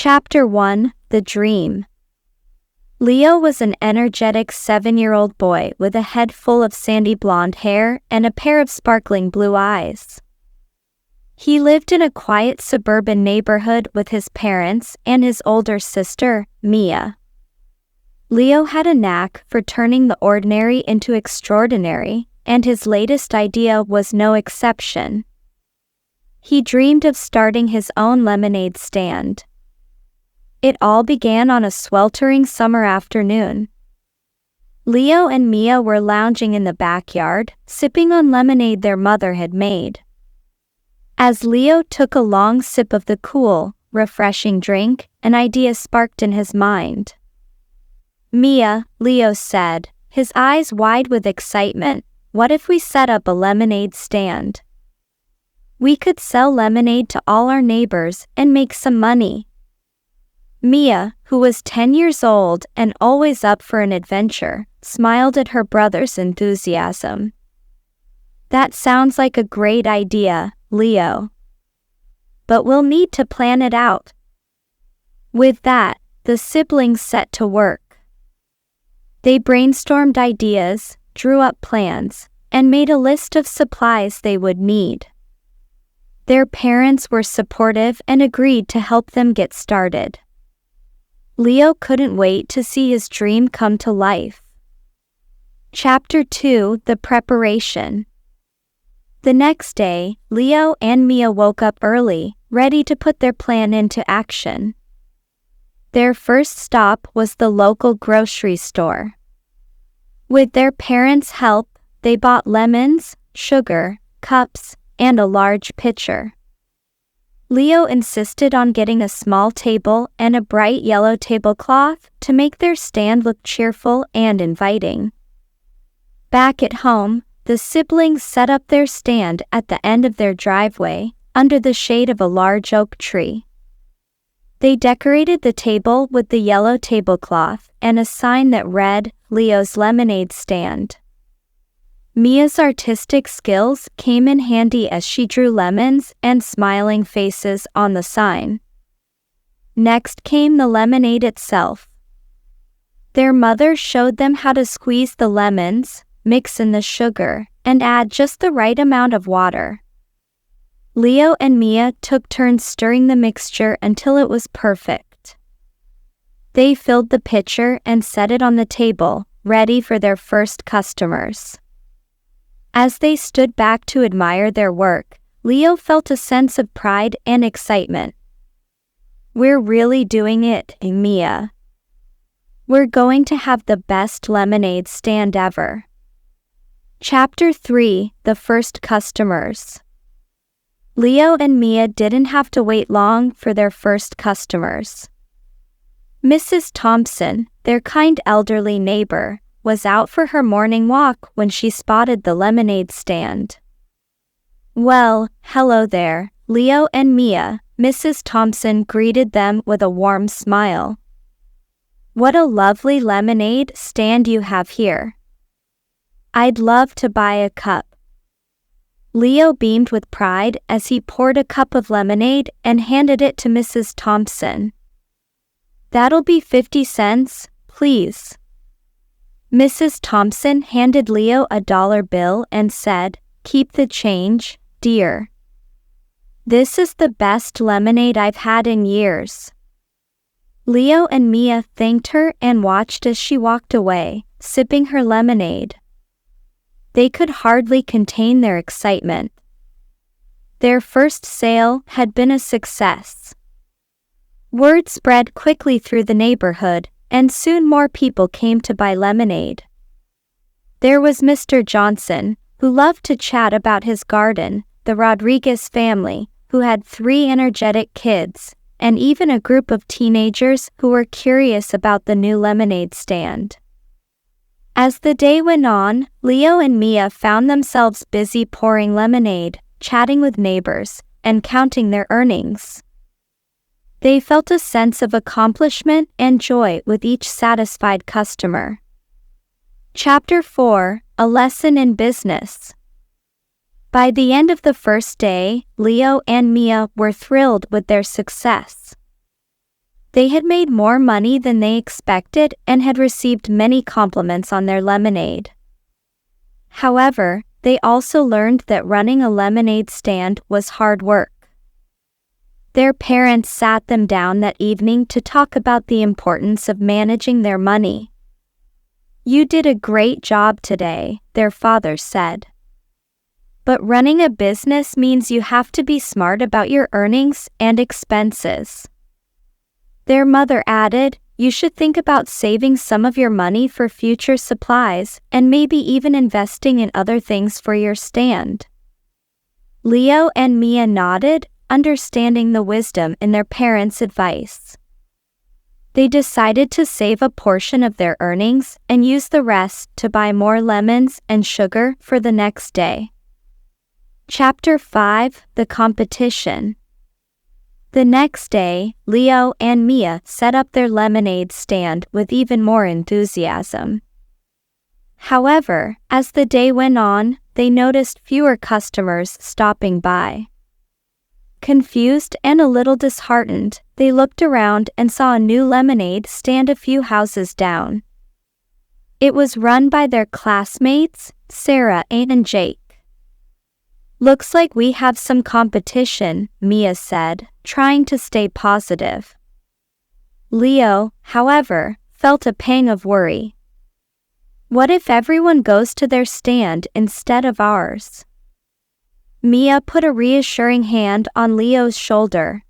Chapter 1: The Dream. Leo was an energetic 7-year-old boy with a head full of sandy blonde hair and a pair of sparkling blue eyes. He lived in a quiet suburban neighborhood with his parents and his older sister, Mia. Leo had a knack for turning the ordinary into extraordinary, and his latest idea was no exception. He dreamed of starting his own lemonade stand. It all began on a sweltering summer afternoon. Leo and Mia were lounging in the backyard, sipping on lemonade their mother had made. As Leo took a long sip of the cool, refreshing drink, an idea sparked in his mind. "Mia," Leo said, his eyes wide with excitement, "what if we set up a lemonade stand? We could sell lemonade to all our neighbors and make some money." Mia, who was 10 years old and always up for an adventure, smiled at her brother's enthusiasm. "That sounds like a great idea, Leo. But we'll need to plan it out." With that, the siblings set to work. They brainstormed ideas, drew up plans, and made a list of supplies they would need. Their parents were supportive and agreed to help them get started. Leo couldn't wait to see his dream come to life. Chapter 2: The Preparation. The next day, Leo and Mia woke up early, ready to put their plan into action. Their first stop was the local grocery store. With their parents' help, they bought lemons, sugar, cups, and a large pitcher. Leo insisted on getting a small table and a bright yellow tablecloth to make their stand look cheerful and inviting. Back at home, the siblings set up their stand at the end of their driveway, under the shade of a large oak tree. They decorated the table with the yellow tablecloth and a sign that read, "Leo's Lemonade Stand." Mia's artistic skills came in handy as she drew lemons and smiling faces on the sign. Next came the lemonade itself. Their mother showed them how to squeeze the lemons, mix in the sugar, and add just the right amount of water. Leo and Mia took turns stirring the mixture until it was perfect. They filled the pitcher and set it on the table, ready for their first customers. As they stood back to admire their work, Leo felt a sense of pride and excitement. "We're really doing it, Mia. We're going to have the best lemonade stand ever." Chapter 3: The First Customers. Leo and Mia didn't have to wait long for their first customers. Mrs. Thompson, their kind elderly neighbor, was out for her morning walk when she spotted the lemonade stand. "Well, hello there, Leo and Mia," Mrs. Thompson greeted them with a warm smile. "What a lovely lemonade stand you have here. I'd love to buy a cup." Leo beamed with pride as he poured a cup of lemonade and handed it to Mrs. Thompson. "That'll be 50 cents, please." Mrs. Thompson handed Leo a dollar bill and said, "Keep the change, dear. This is the best lemonade I've had in years." Leo and Mia thanked her and watched as she walked away, sipping her lemonade. They could hardly contain their excitement. Their first sale had been a success. Word spread quickly through the neighborhood, and soon more people came to buy lemonade. There was Mr. Johnson, who loved to chat about his garden, the Rodriguez family, who had 3 energetic kids, and even a group of teenagers who were curious about the new lemonade stand. As the day went on, Leo and Mia found themselves busy pouring lemonade, chatting with neighbors, and counting their earnings. They felt a sense of accomplishment and joy with each satisfied customer. Chapter 4: A Lesson in Business. By the end of the first day, Leo and Mia were thrilled with their success. They had made more money than they expected and had received many compliments on their lemonade. However, they also learned that running a lemonade stand was hard work. Their parents sat them down that evening to talk about the importance of managing their money. "You did a great job today," their father said. "But running a business means you have to be smart about your earnings and expenses." Their mother added, "You should think about saving some of your money for future supplies and maybe even investing in other things for your stand." Leo and Mia nodded, understanding the wisdom in their parents' advice. They decided to save a portion of their earnings and use the rest to buy more lemons and sugar for the next day. Chapter 5: The Competition. The next day, Leo and Mia set up their lemonade stand with even more enthusiasm. However, as the day went on, they noticed fewer customers stopping by. Confused and a little disheartened, they looked around and saw a new lemonade stand a few houses down. It was run by their classmates, Sarah and Jake. "Looks like we have some competition," Mia said, trying to stay positive. Leo, however, felt a pang of worry. "What if everyone goes to their stand instead of ours?" Mia put a reassuring hand on Leo's shoulder.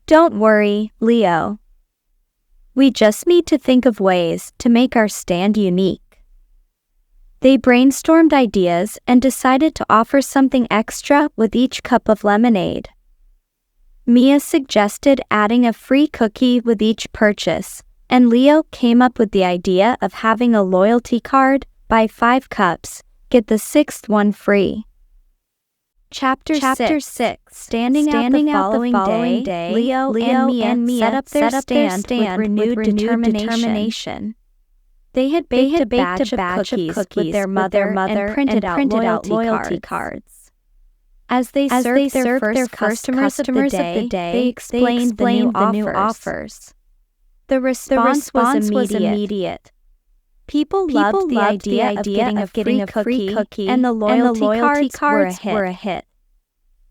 "Don't worry, Leo. We just need to think of ways to make our stand unique." They brainstormed ideas and decided to offer something extra with each cup of lemonade. Mia suggested adding a free cookie with each purchase, and Leo came up with the idea of having a loyalty card: buy 5 cups, get the 6th one free. Chapter 6: Standing out the following day, Leo and Mia set up their stand with renewed determination. They had baked a batch of cookies with their mother and printed out loyalty cards. As they served their first customers of the day, they explained the new offers. The response was immediate. People loved the idea of getting a free cookie, and the loyalty cards were a hit.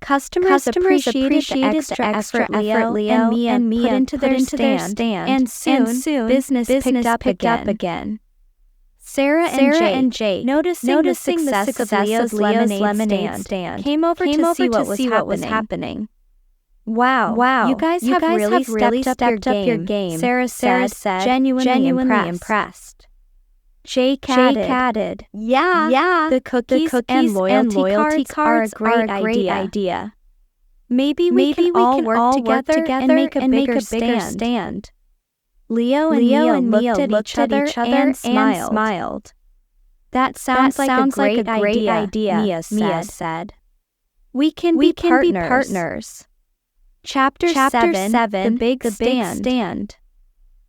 Customers appreciated the extra effort Leo and Mia put into their stand, and soon business picked up again. Sarah and Jake, noticing the success of Leo's lemonade stand, came over to see what was happening. Wow, you guys have really stepped up your game, Sarah said, genuinely impressed. Jake added, Yeah, the cookies and loyalty cards are a great idea. Maybe we can all work together and make a bigger stand. Leo and Mia looked at each other and smiled. That sounds like a great idea, Mia said. We can be partners. Chapter 7: The Big Stand.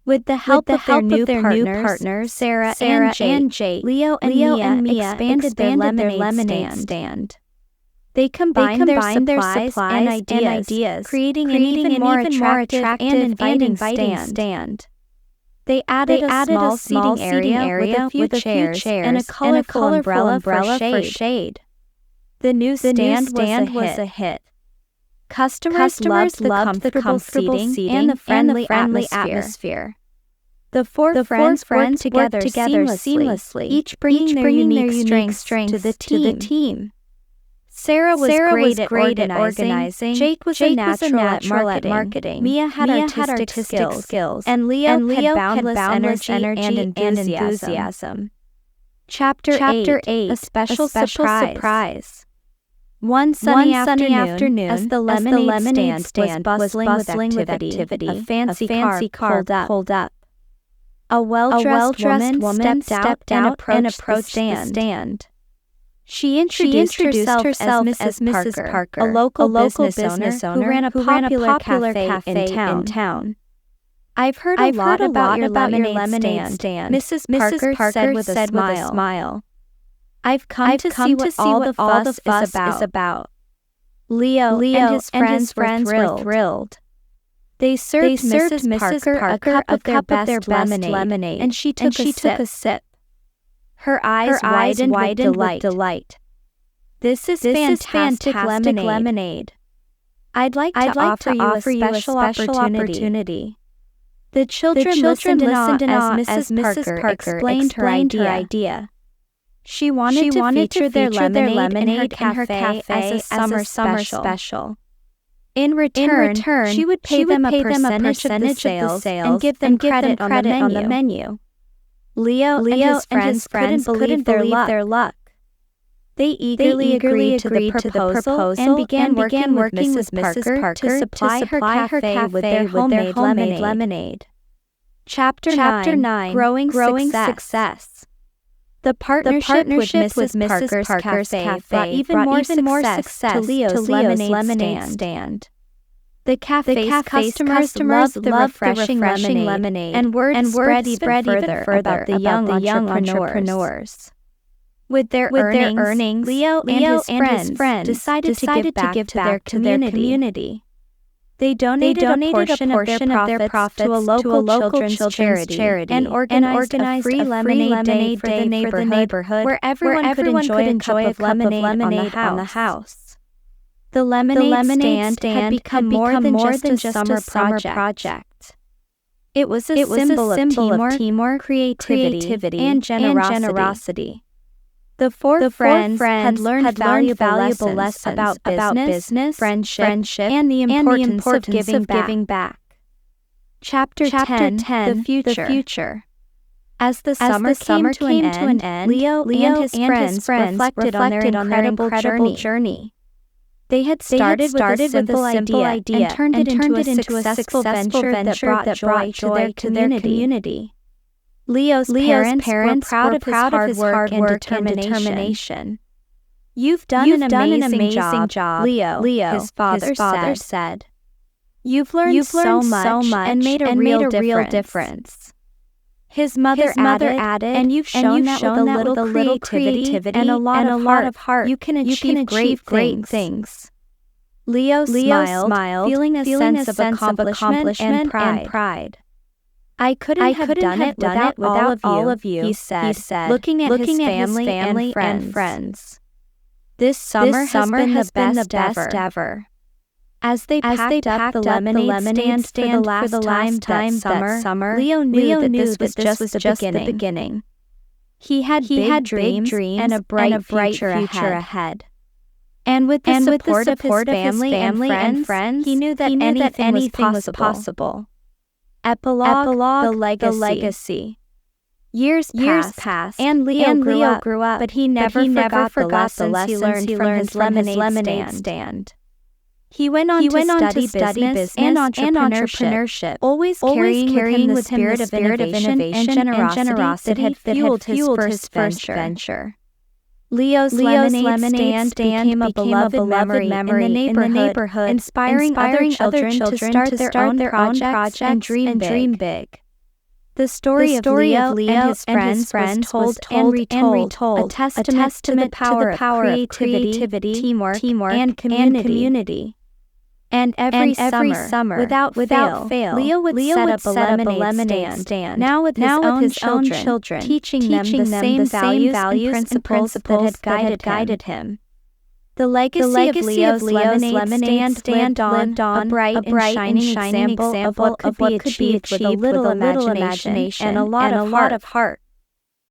With the help of their new partners, Sarah and Jake, Leo and Mia expanded their lemonade stand. They combined their supplies and ideas, creating an even more attractive and inviting stand. They added a small seating area with a few chairs and a colorful umbrella for shade. The new stand was a hit. Customers loved the comfortable seating and the friendly atmosphere. The four friends worked together seamlessly, each bringing their unique strengths to the team. Sarah was great at organizing, Jake was a natural at marketing, Mia had artistic skills, and Leo had boundless energy and enthusiasm. Chapter 8: A Special Surprise. One sunny afternoon, as the lemonade stand was bustling with activity, a fancy car pulled up. A well-dressed woman stepped out and approached the stand. She introduced herself as Mrs. Parker, a local business owner who ran a popular cafe in town. "I've heard a lot about your lemonade stand," Mrs. Parker said with a smile. "I've come to see what all the fuss is about." Leo and his friends were thrilled. They served Mrs. Parker a cup of their best lemonade, and she took a sip. Her eyes widened with delight. This is fantastic lemonade. I'd like to offer you a special opportunity. The children listened in awe as Mrs. Parker explained her idea. She wanted to feature their lemonade in her cafe as a summer special. In return, she would pay them a percentage of the sales and give them credit on the menu. Leo and his friends couldn't believe their luck. They eagerly agreed to the proposal and began working with Mrs. Parker to supply her cafe with their homemade lemonade. Chapter 9: Growing Success. The partnership with Mrs. Parker's cafe brought even more success to Leo's lemonade stand. The cafe's customers loved the refreshing lemonade, and word spread even further about the young entrepreneurs. With their earnings, Leo and his friends decided to give back to their community. They donated a portion of their profits to a local children's charity and organized a free lemonade day for the neighborhood where everyone could enjoy a cup of lemonade on the house. The lemonade stand had become more than just a summer project. It was a symbol of teamwork, creativity, and generosity. The four friends had learned valuable lessons about business, friendship, and the importance of giving back. Chapter 10: The Future. As the summer came to an end, Leo and his friends reflected on their incredible journey. They had started with a simple idea and turned it into a successful venture that brought joy to their community. Leo's parents were proud of his hard work and determination. You've done an amazing job, Leo, his father said. You've learned so much and made a real difference. His mother added, and you've shown that with a little creativity and a lot of heart, you can achieve great things. Leo smiled, feeling a sense of accomplishment and pride. I couldn't have done it without all of you, he said, looking at his family and friends. This summer has been the best ever. As they packed up the lemonade stand for the last time that summer, Leo knew that this was just the beginning. He had big dreams and a bright future ahead. And with the support of his family and friends, he knew that anything was possible. Epilogue: The Legacy. Years passed, and Leo grew up, but he never forgot the lessons he learned from his lemonade stand. He went on to study business and entrepreneurship, always carrying with him the spirit of innovation and generosity that had fueled his first venture. Leo's lemonade stand became a beloved memory in the neighborhood, inspiring other children to start their own projects and dream big. The story of Leo and his friends was told and retold, a testament to the power of creativity, teamwork, and community. And every summer, without fail, Leo would set up a lemonade stand, now with his own children, teaching them the same values and principles that had guided him. The legacy of Leo's lemonade stand lived on, a bright and shining example of what could be achieved with a little imagination and a lot of heart.